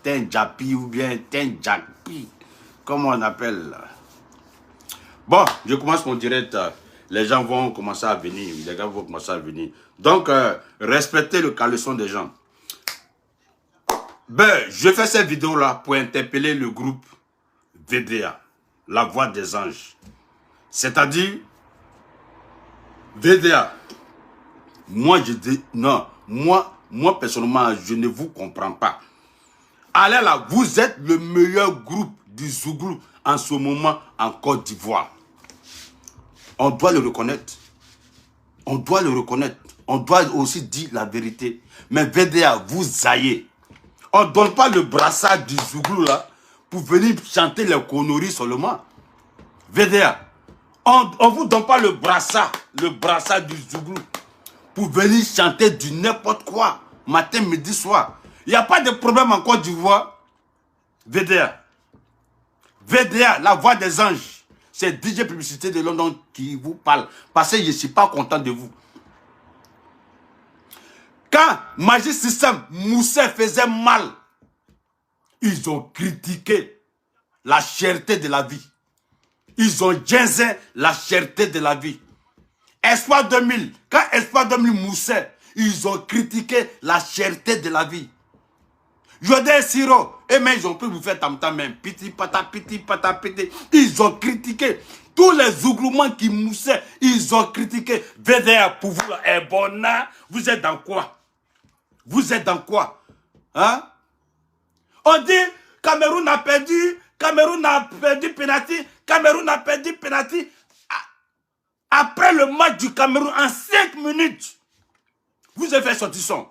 Tenjapi ou bien Tenjapi, comme on appelle. Bon, je commence mon direct. Les gens vont commencer à venir. Les gars vont commencer à venir. Donc, respectez le caleçon des gens. Ben, je fais cette vidéo-là pour interpeller le groupe VDA, la voix des anges. C'est-à-dire, VDA, moi je dis, non, moi personnellement, je ne vous comprends pas. Allez là, vous êtes le meilleur groupe du Zouglou en ce moment en Côte d'Ivoire. On doit le reconnaître. On doit le reconnaître. On doit aussi dire la vérité. Mais VDA, vous zaillez. On ne donne pas le brassard du Zouglou là pour venir chanter les conneries seulement. VDA, on ne vous donne pas le brassard du Zouglou pour venir chanter du n'importe quoi, matin, midi, soir. Il n'y a pas de problème en Côte d'Ivoire. VDA. VDA, la voix des anges. C'est DJ Publicité de London qui vous parle. Parce que je ne suis pas content de vous. Quand Magic System, Moussé faisait mal, ils ont critiqué la cherté de la vie. Ils ont ginzé la cherté de la vie. Espoir 2000, quand Espoir 2000 moussait, ils ont critiqué la cherté de la vie. Jodé Siro, et même ils ont pu vous faire tam-tam même. Piti, pata, piti, pata, piti. Ils ont critiqué. Tous les zouglouments qui moussaient, ils ont critiqué. VDA pour vous, eh bon, vous êtes dans quoi? Vous êtes dans quoi? Hein? On dit, Cameroun a perdu penalty, Cameroun a perdu penalty. Après le match du Cameroun, en 5 minutes, vous avez fait sortir son.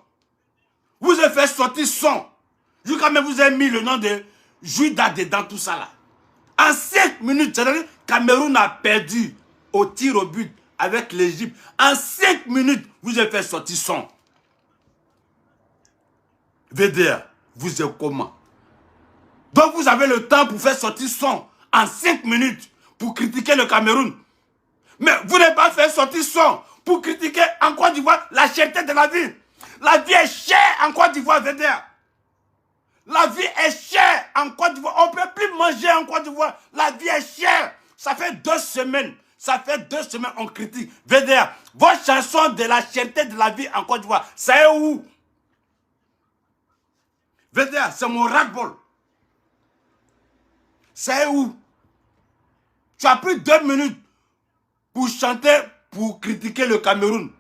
Vous avez fait sortir son. Jusqu'à même vous avez mis le nom de Judas dedans, tout ça là. En 5 minutes, c'est-à-dire Cameroun a perdu au tir au but avec l'Égypte. En 5 minutes, vous avez fait sortir son. VDA, vous êtes comment? Donc vous avez le temps pour faire sortir son en 5 minutes pour critiquer le Cameroun. Mais vous n'avez pas fait sortir son pour critiquer en Côte d'Ivoire la cherté de la vie. La vie est chère en Côte d'Ivoire, VDA. La vie est chère en Côte d'Ivoire. On ne peut plus manger en Côte d'Ivoire. La vie est chère. Ça fait 2 semaines. Ça fait 2 semaines on critique. VDA, vos chansons de la cherté de la vie en Côte d'Ivoire, ça est où? VDA, c'est mon ras-le-bol. Ça est où? Tu as pris 2 minutes pour chanter, pour critiquer le Cameroun.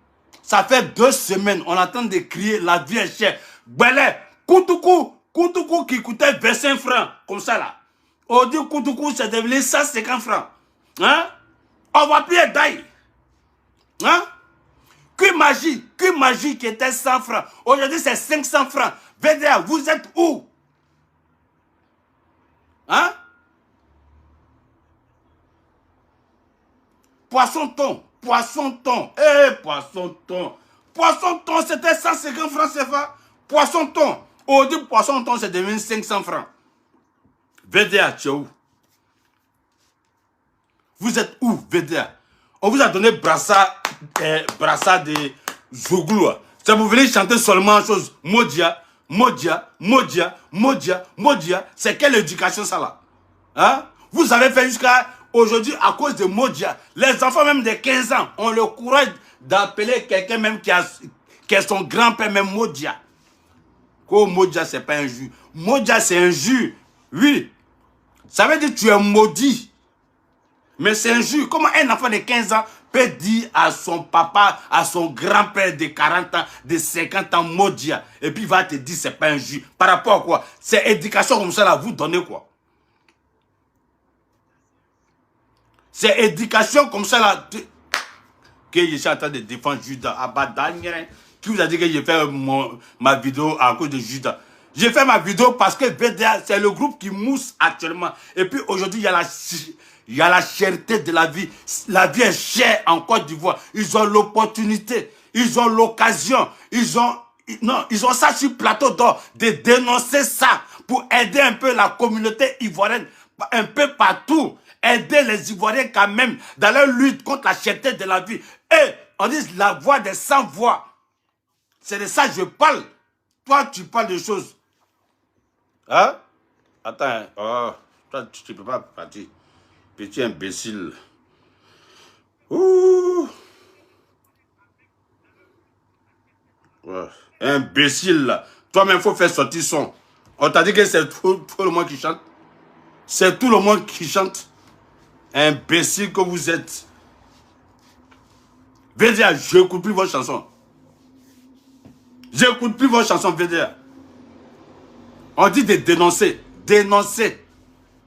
Ça fait 2 semaines, on entend de crier la vie est chère. Belé, Koutoukou qui coûtait 25 francs, comme ça là. On dit Koutoukou, c'est devenu 150 francs. Hein? On va plus être d'ail. Hein? Que magie qui était 100 francs. Aujourd'hui, c'est 500 francs. VDA, vous êtes où? Hein? Poisson-thon, poisson-thon, c'était 150 francs CFA. Poisson-thon, aujourd'hui, poisson-thon, c'est devenu 500 francs. VDA, tu es où? Vous êtes où, VDA? On vous a donné brassard de Zouglou. Ça vous venez chanter seulement chose. Modia. C'est quelle éducation ça là? Hein? Vous avez fait jusqu'à aujourd'hui à cause de Modia. Les enfants même de 15 ans ont le courage d'appeler quelqu'un même qui est son grand-père même Modia. Oh, Modia, c'est pas un jus. Modia, c'est un jus. Oui. Ça veut dire que tu es maudit. Mais c'est un jus. Comment un enfant de 15 ans peut dire à son papa, à son grand-père de 40 ans, de 50 ans, Modia, et puis il va te dire c'est pas un jus. Par rapport à quoi? C'est éducation comme ça là, vous donnez quoi? C'est éducation comme ça là. Que je suis en train de défendre Judas. Qui vous a dit que j'ai fait ma vidéo à cause de Judas? J'ai fait ma vidéo parce que VDA, c'est le groupe qui mousse actuellement. Et puis aujourd'hui, il y a la cherté de la vie. La vie est chère en Côte d'Ivoire. Ils ont l'opportunité, ils ont l'occasion, ils ont ça sur plateau d'or de dénoncer ça pour aider un peu la communauté ivoirienne un peu partout. Aider les Ivoiriens quand même dans leur lutte contre la cherté de la vie. Et on dit la voix des sans voix. C'est de ça que je parle. Toi, tu parles de choses. Hein? Attends, oh, toi, tu ne peux pas partir. Petit imbécile. Ouh. Ouais. Imbécile, là. Toi-même, il faut faire sortir son. On t'a dit que c'est tout le monde qui chante. C'est tout le monde qui chante. Imbécile que vous êtes. VDA, je n'écoute plus vos chansons. J'écoute plus vos chansons, VDA. On dit de dénoncer. Dénoncer.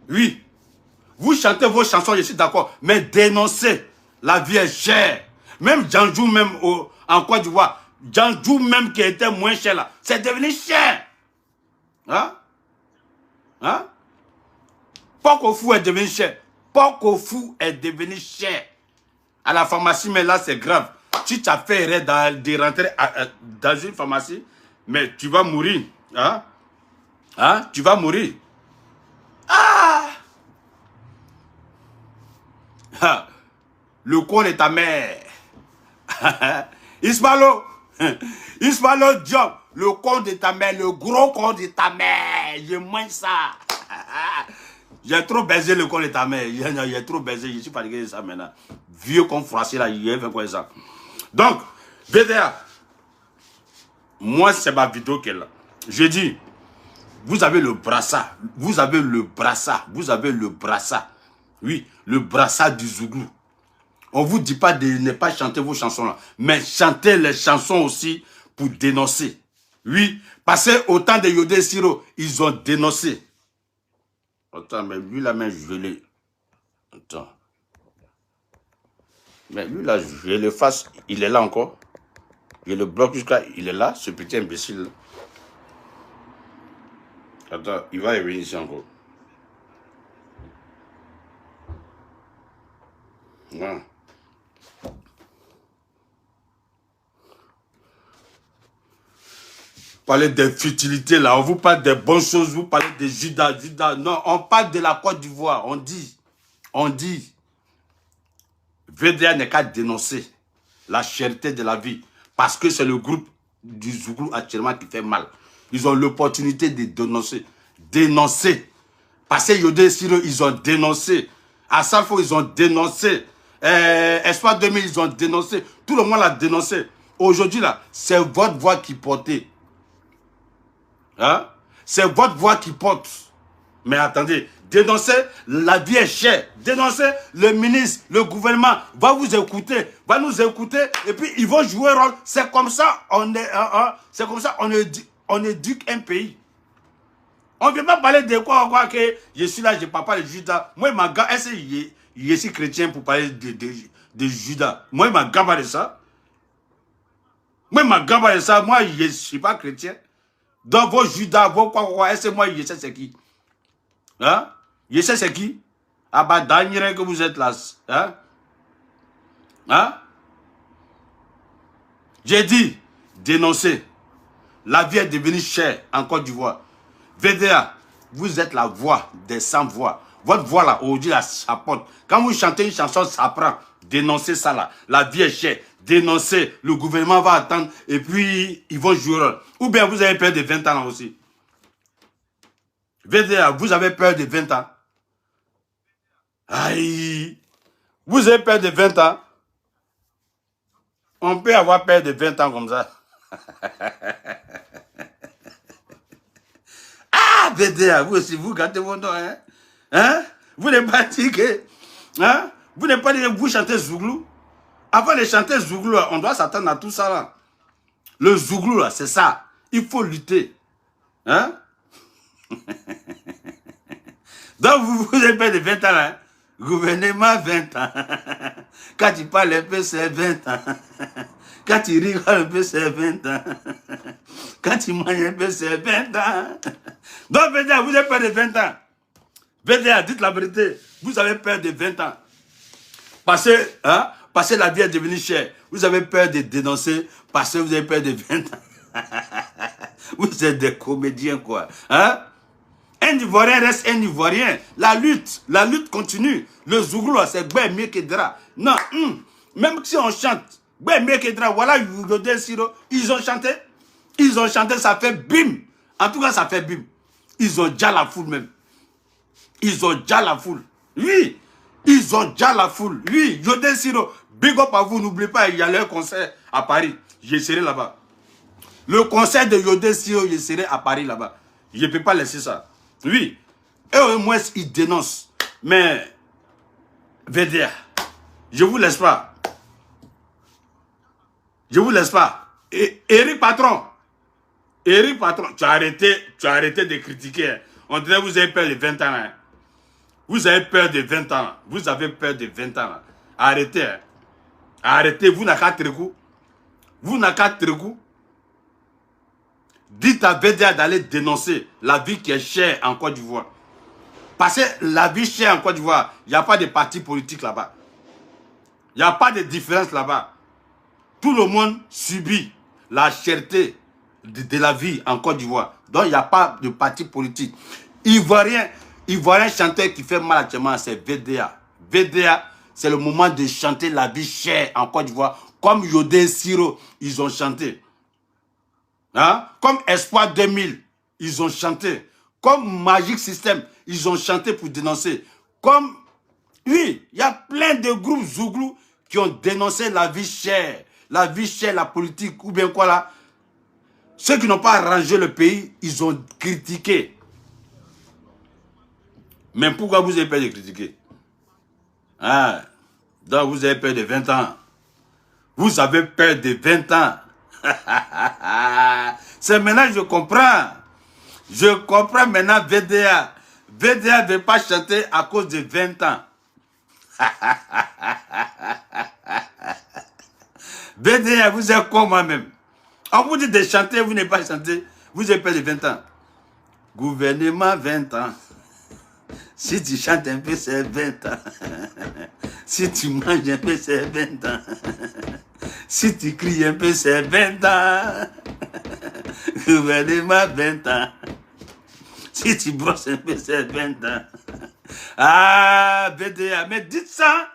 Oui. Vous chantez vos chansons, je suis d'accord. Mais dénoncer. La vie est chère. Même Djanjou, même en Côte d'Ivoire. Djanjou, même qui était moins cher là. C'est devenu cher. Hein? Hein? Porc au fou est devenu cher. Porc au fou est devenu cher. À la pharmacie, mais là, c'est grave. Si tu as fait erreur de rentrer dans une pharmacie, mais tu vas mourir. Hein? Hein? Tu vas mourir. Ah! Le corps de ta mère. Ismalo. Ismalo Diop. Le corps de ta mère. Le gros corps de ta mère. Je mange ça. J'ai trop baisé le corps de ta mère. J'ai trop baisé. Je suis fatigué de ça maintenant. Vieux comme froissé là. Il fait quoi ça? Donc, VDA. Moi, c'est ma vidéo qui est là. Je dis, vous avez le brassard. Vous avez le brassard. Vous avez le brassard. Oui, le brassard du Zouglou. On ne vous dit pas de ne pas chanter vos chansons là. Mais chantez les chansons aussi pour dénoncer. Oui, parce qu'au temps de Yodé Siro, ils ont dénoncé. Attends, mais lui là, même je l'ai. Attends. Mais lui là, je le fasse. Il est là encore. Je le bloque jusqu'à. Il est là, ce petit imbécile. Attends, il va revenir ici encore. Voilà. Parlez des futilités là, on vous parle des bonnes choses, vous parlez de Judas. Non, on parle de la Côte d'Ivoire, on dit, VDA n'est qu'à dénoncer la cherté de la vie, parce que c'est le groupe du Zouglou actuellement qui fait mal. Ils ont l'opportunité de dénoncer, parce que Yodé Siro, ils ont dénoncé, Asafo, ils ont dénoncé, Espoir 2000, ils ont dénoncé, tout le monde l'a dénoncé. Aujourd'hui là, c'est votre voix qui portait. Hein? C'est votre voix qui porte. Mais attendez, dénoncer, la vie est chère. Dénoncer, le ministre, le gouvernement va vous écouter, va nous écouter, et puis ils vont jouer un rôle. C'est comme ça, c'est comme ça, on éduque un pays. On ne veut pas parler de quoi que je suis là, je ne parle pas de Judas. Moi, ma gars, est-ce que je suis chrétien pour parler de Judas? Moi, ma gars, de ça. Moi, ma gars, de ça. Moi, je ne suis pas chrétien. Dans vos Judas, vos quoi, est-ce que moi, je sais c'est qui? Hein? Je sais c'est qui? Ah bah, Daniel, que vous êtes là. Hein? Hein? J'ai dit, dénoncer. La vie est devenue chère en Côte d'Ivoire. VDA, vous êtes la voix des sans-voix. Votre voix là, aujourd'hui, là, ça porte. Quand vous chantez une chanson, ça prend. Dénoncez ça là. La vie est chère. Dénoncez. Le gouvernement va attendre et puis ils vont jouer. Ou bien vous avez peur de 20 ans là aussi. VDA, vous avez peur de 20 ans. Aïe. Vous avez peur de 20 ans. On peut avoir peur de 20 ans comme ça. Ah, VDA, vous aussi, vous gâtez vos noms, hein? Hein? Vous n'êtes pas dit que... Hein? Vous n'êtes pas dit que vous chantez Zouglou? Avant de chanter Zouglou, on doit s'attendre à tout ça, là. Le Zouglou, là, c'est ça. Il faut lutter. Hein? Donc, vous avez peur de 20 ans, là. Hein? Gouvernement, 20 ans. Quand tu parles un peu, c'est 20 ans. Quand tu rigoles un peu, c'est 20 ans. Quand tu manges un peu, c'est 20 ans. Donc, VDA, vous avez peur de 20 ans. VDA, dites la vérité. Vous avez peur de 20 ans. Parce que la vie est devenue chère. Vous avez peur de dénoncer parce que vous avez peur de 20 ans. Vous êtes des comédiens, quoi. Hein? Un Ivoirien reste un Ivoirien. La lutte continue. Le Zouglou, c'est bien mieux que Dra. Non, même si on chante, bien mieux que Dra, voilà, Yodé Siro, ils ont chanté, ça fait bim. En tout cas, ça fait bim. Ils ont déjà la foule même. Ils ont déjà la foule. Oui, ils ont déjà la foule. Oui, Yodé Siro, big up à vous, n'oubliez pas, il y a leur concert à Paris. Je serai là-bas. Le concert de Yodé Siro, je serai à Paris là-bas. Je ne peux pas laisser ça. Oui, et au moins, ils dénoncent. Mais, VDA, je ne vous laisse pas. Je ne vous laisse pas. Et Eric Patron, tu as arrêté de critiquer. Hein. On dirait que vous avez peur de 20 ans. Hein. Vous avez peur de 20 ans. Vous avez peur de 20 ans. Arrêtez. Hein. Arrêtez. Vous n'avez qu'à trégou. Vous n'avez qu'à trégou. Dites à VDA d'aller dénoncer la vie qui est chère en Côte d'Ivoire. Parce que la vie chère en Côte d'Ivoire, il n'y a pas de parti politique là-bas. Il n'y a pas de différence là-bas. Tout le monde subit la cherté de la vie en Côte d'Ivoire. Donc, il n'y a pas de parti politique. Ivoirien chanteur qui fait mal actuellement, c'est VDA. VDA, c'est le moment de chanter la vie chère en Côte d'Ivoire. Comme Yodé Siro, ils ont chanté. Hein? Comme Espoir 2000, ils ont chanté. Comme Magic System, ils ont chanté pour dénoncer. Comme, oui, il y a plein de groupes Zouglou qui ont dénoncé la vie chère, la politique, ou bien quoi là. Ceux qui n'ont pas arrangé le pays, ils ont critiqué. Mais pourquoi vous avez peur de critiquer? Ah, donc vous avez peur de 20 ans. Vous avez peur de 20 ans. C'est maintenant que je comprends. Je comprends maintenant VDA. VDA ne veut pas chanter à cause de 20 ans. VDA, vous êtes comme moi-même. On vous dit de chanter, vous n'avez pas chanté. Vous avez peur de 20 ans. Gouvernement 20 ans. Si tu chantes un peu, c'est 20 ans. Si tu manges un peu, c'est 20 ans. Si tu cries un peu, c'est 20 ans. Gouvernement 20 ans. Si tu brosses un peu, c'est 20 ans. Ah, BDA, mais dites ça.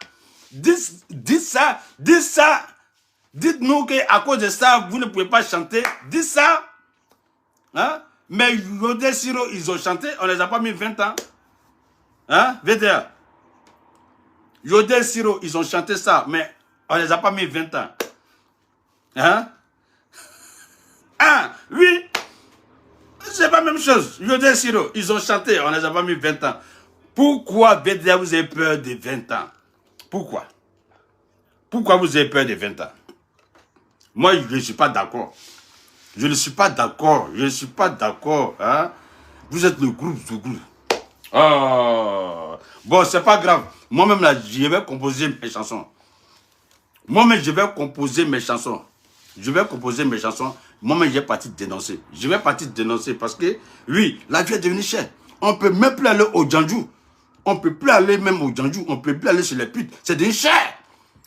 Dites ça. Dites-nous qu'à cause de ça, vous ne pouvez pas chanter. Dites ça. Hein? Mais Yodé Siro, ils ont chanté, on ne les a pas mis 20 ans. Hein, VDA? Yodé Siro, ils ont chanté ça, mais on ne les a pas mis 20 ans. Hein? Ah, oui. C'est pas la même chose. Yodé Siro, ils ont chanté, on ne les a pas mis 20 ans. Pourquoi VDA, vous avez peur de 20 ans? Pourquoi? Pourquoi vous avez peur de 20 ans? Moi, je ne suis pas d'accord. Je ne suis pas d'accord. Je ne suis pas d'accord. Hein? Vous êtes le groupe Zouglou. Oh. Bon, c'est pas grave. Moi-même, là, je vais composer mes chansons. Moi-même, je vais composer mes chansons. Je vais composer mes chansons. Moi-même, je vais partir dénoncer. Je vais partir dénoncer parce que, oui, la vie est devenue chère. On ne peut même plus aller au Djandjou. On ne peut plus aller même au Djandjou. On ne peut plus aller sur les putes. C'est devenu cher.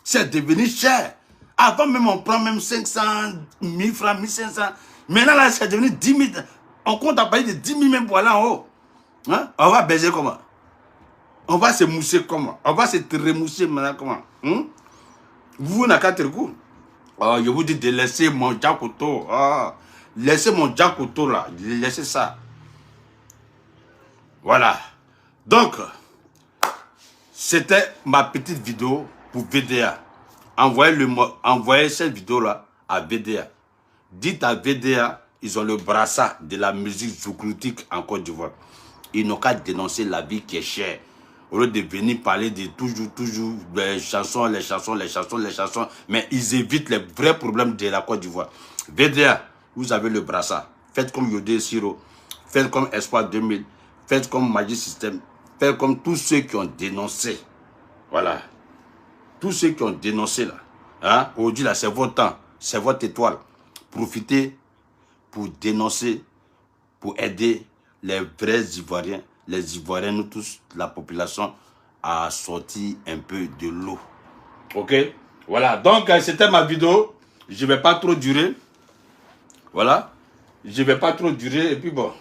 C'est devenu cher. Avant même, on prend même 500, 1000 francs, 1500. Maintenant, là, c'est devenu 10 000. On compte à partir de 10 000 même pour aller en haut. Hein? On va baiser comment? On va se mousser comment? On va se remousser maintenant comment? Vous n'avez qu'à te coup. Oh, je vous dis de laisser mon Jakoto. Oh, laissez mon Jakoto là. Laissez ça. Voilà. Donc, c'était ma petite vidéo pour VDA. Envoyez cette vidéo-là à VDA. Dites à VDA, ils ont le brassard de la musique zougloutique en Côte d'Ivoire. Ils n'ont qu'à dénoncer la vie qui est chère. Au lieu de venir parler de toujours les chansons. Mais ils évitent les vrais problèmes de la Côte d'Ivoire. VDA, vous avez le brassard. Faites comme Yodé Siro. Faites comme Espoir 2000. Faites comme Magic System. Faites comme tous ceux qui ont dénoncé. Voilà. Tous ceux qui ont dénoncé là. Hein? Aujourd'hui là, c'est votre temps. C'est votre étoile. Profitez pour dénoncer, pour aider les vrais Ivoiriens, les Ivoiriens, nous tous, la population, à sortir un peu de l'eau. Ok? Voilà. Donc, c'était ma vidéo. Je ne vais pas trop durer. Voilà. Je ne vais pas trop durer. Et puis bon.